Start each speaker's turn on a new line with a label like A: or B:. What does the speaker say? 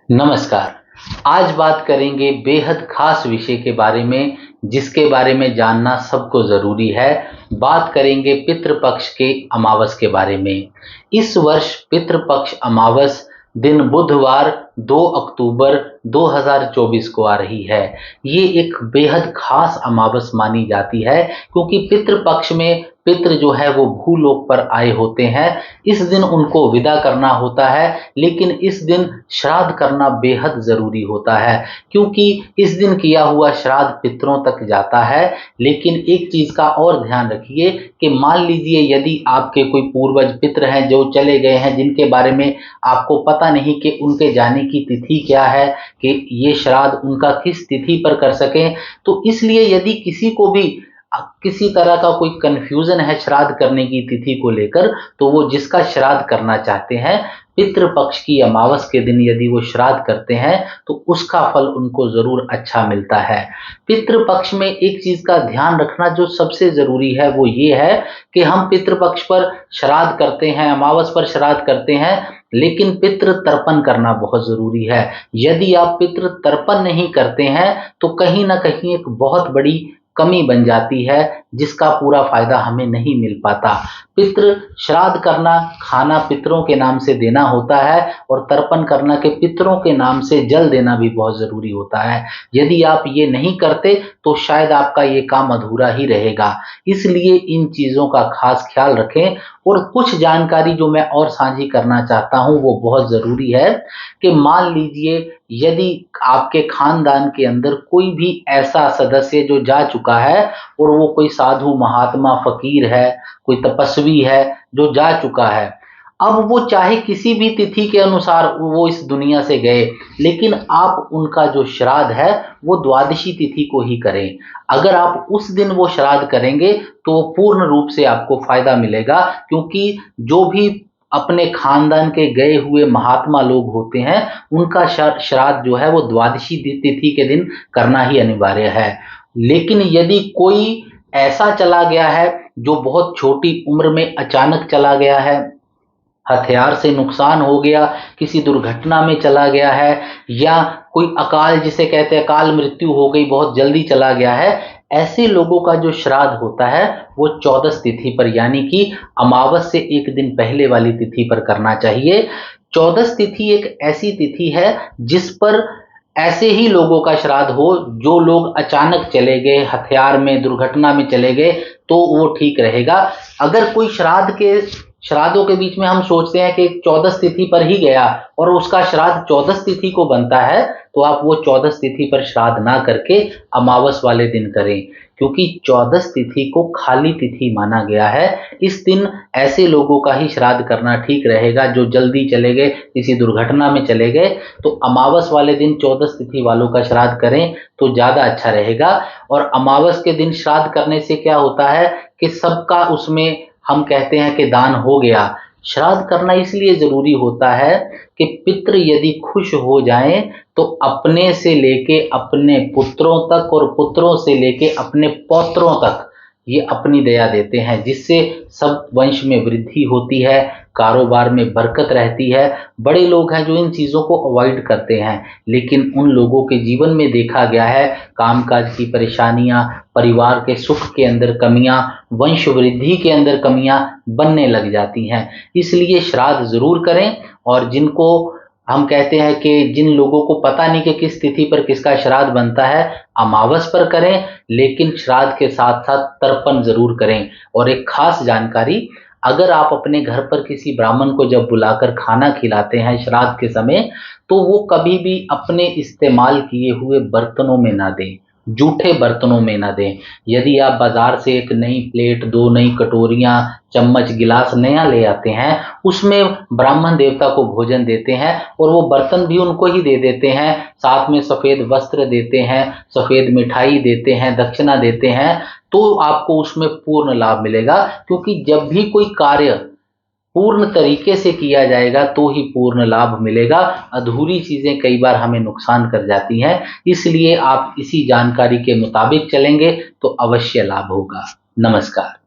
A: नमस्कार। आज बात करेंगे बेहद खास विषय के बारे में, जिसके बारे में जानना सबको ज़रूरी है। बात करेंगे पितृपक्ष के अमावस के बारे में। इस वर्ष पितृपक्ष अमावस दिन बुधवार 2 अक्टूबर 2024 को आ रही है। ये एक बेहद खास अमावस मानी जाती है, क्योंकि पितृपक्ष में पितृ जो है वो भूलोक पर आए होते हैं। इस दिन उनको विदा करना होता है, लेकिन इस दिन श्राद्ध करना बेहद ज़रूरी होता है, क्योंकि इस दिन किया हुआ श्राद्ध पितरों तक जाता है। लेकिन एक चीज़ का और ध्यान रखिए कि मान लीजिए यदि आपके कोई पूर्वज पितृ हैं जो चले गए हैं, जिनके बारे में आपको पता नहीं कि उनके जाने की तिथि क्या है, कि ये श्राद्ध उनका किस तिथि पर कर सकें, तो इसलिए यदि किसी को भी किसी तरह का कोई कन्फ्यूज़न है श्राद्ध करने की तिथि को लेकर, तो वो जिसका श्राद्ध करना चाहते हैं, पितृपक्ष की अमावस के दिन यदि वो श्राद्ध करते हैं, तो उसका फल उनको ज़रूर अच्छा मिलता है। पितृपक्ष में एक चीज़ का ध्यान रखना जो सबसे ज़रूरी है, वो ये है कि हम पितृपक्ष पर श्राद्ध करते हैं, अमावस पर श्राद्ध करते हैं, लेकिन पितृ तर्पण करना बहुत ज़रूरी है। यदि आप पितृ तर्पण नहीं करते हैं, तो कहीं न कहीं एक बहुत बड़ी कमी बन जाती है, जिसका पूरा फ़ायदा हमें नहीं मिल पाता। पितृ श्राद्ध करना, खाना पितरों के नाम से देना होता है, और तर्पण करना के पितरों के नाम से जल देना भी बहुत ज़रूरी होता है। यदि आप ये नहीं करते, तो शायद आपका ये काम अधूरा ही रहेगा। इसलिए इन चीज़ों का खास ख्याल रखें। और कुछ जानकारी जो मैं और साझी करना चाहता हूँ, वो बहुत ज़रूरी है कि मान लीजिए यदि आपके खानदान के अंदर कोई भी ऐसा सदस्य जो जा चुका है, और वो कोई साधु महात्मा फ़कीर है, कोई तपस्वी है जो जा चुका है, अब वो चाहे किसी भी तिथि के अनुसार वो इस दुनिया से गए, लेकिन आप उनका जो श्राद्ध है वो द्वादशी तिथि को ही करें। अगर आप उस दिन वो श्राद्ध करेंगे, तो पूर्ण रूप से आपको फ़ायदा मिलेगा, क्योंकि जो भी अपने खानदान के गए हुए महात्मा लोग होते हैं, उनका श्राद्ध जो है वो द्वादशी तिथि के दिन करना ही अनिवार्य है। लेकिन यदि कोई ऐसा चला गया है जो बहुत छोटी उम्र में अचानक चला गया है, हथियार से नुकसान हो गया, किसी दुर्घटना में चला गया है, या कोई अकाल जिसे कहते हैं अकाल मृत्यु हो गई, बहुत जल्दी चला गया है, ऐसे लोगों का जो श्राद्ध होता है वो 14 तिथि पर, यानी कि अमावस से एक दिन पहले वाली तिथि पर करना चाहिए। 14 तिथि एक ऐसी तिथि है जिस पर ऐसे ही लोगों का श्राद्ध हो जो लोग अचानक चले गए, हथियार में, दुर्घटना में चले गए, तो वो ठीक रहेगा। अगर कोई श्राद्धों के बीच में हम सोचते हैं कि 14 तिथि पर ही गया और उसका श्राद्ध 14 तिथि को बनता है, तो आप वो 14 तिथि पर श्राद्ध ना करके अमावस वाले दिन करें, क्योंकि 14 तिथि को खाली तिथि माना गया है। इस दिन ऐसे लोगों का ही श्राद्ध करना ठीक रहेगा जो जल्दी चले गए, किसी दुर्घटना में चले गए, तो अमावस वाले दिन 14 तिथि वालों का श्राद्ध करें तो ज़्यादा अच्छा रहेगा। और अमावस के दिन श्राद्ध करने से क्या होता है कि सबका उसमें हम कहते हैं कि दान हो गया। श्राद्ध करना इसलिए ज़रूरी होता है कि पितृ यदि खुश हो जाएं, तो अपने से लेके अपने पुत्रों तक और पुत्रों से लेके अपने पौत्रों तक ये अपनी दया देते हैं, जिससे सब वंश में वृद्धि होती है, कारोबार में बरकत रहती है। बड़े लोग हैं जो इन चीज़ों को अवॉइड करते हैं, लेकिन उन लोगों के जीवन में देखा गया है कामकाज की परेशानियां, परिवार के सुख के अंदर कमियां, वंश वृद्धि के अंदर कमियां बनने लग जाती हैं। इसलिए श्राद्ध ज़रूर करें। और जिनको हम कहते हैं कि जिन लोगों को पता नहीं कि किस तिथि पर किसका श्राद्ध बनता है, अमावस पर करें, लेकिन श्राद्ध के साथ साथ तर्पण ज़रूर करें। और एक खास जानकारी, अगर आप अपने घर पर किसी ब्राह्मण को जब बुलाकर खाना खिलाते हैं श्राद्ध के समय, तो वो कभी भी अपने इस्तेमाल किए हुए बर्तनों में ना दें, जूठे बर्तनों में ना दें। यदि आप बाज़ार से एक नई प्लेट, 2 नई कटोरियाँ, चम्मच, गिलास नया ले आते हैं, उसमें ब्राह्मण देवता को भोजन देते हैं, और वो बर्तन भी उनको ही दे देते हैं, साथ में सफ़ेद वस्त्र देते हैं, सफ़ेद मिठाई देते हैं, दक्षिणा देते हैं, तो आपको उसमें पूर्ण लाभ मिलेगा। क्योंकि जब भी कोई कार्य पूर्ण तरीके से किया जाएगा तो ही पूर्ण लाभ मिलेगा। अधूरी चीज़ें कई बार हमें नुकसान कर जाती हैं, इसलिए आप इसी जानकारी के मुताबिक चलेंगे तो अवश्य लाभ होगा। नमस्कार।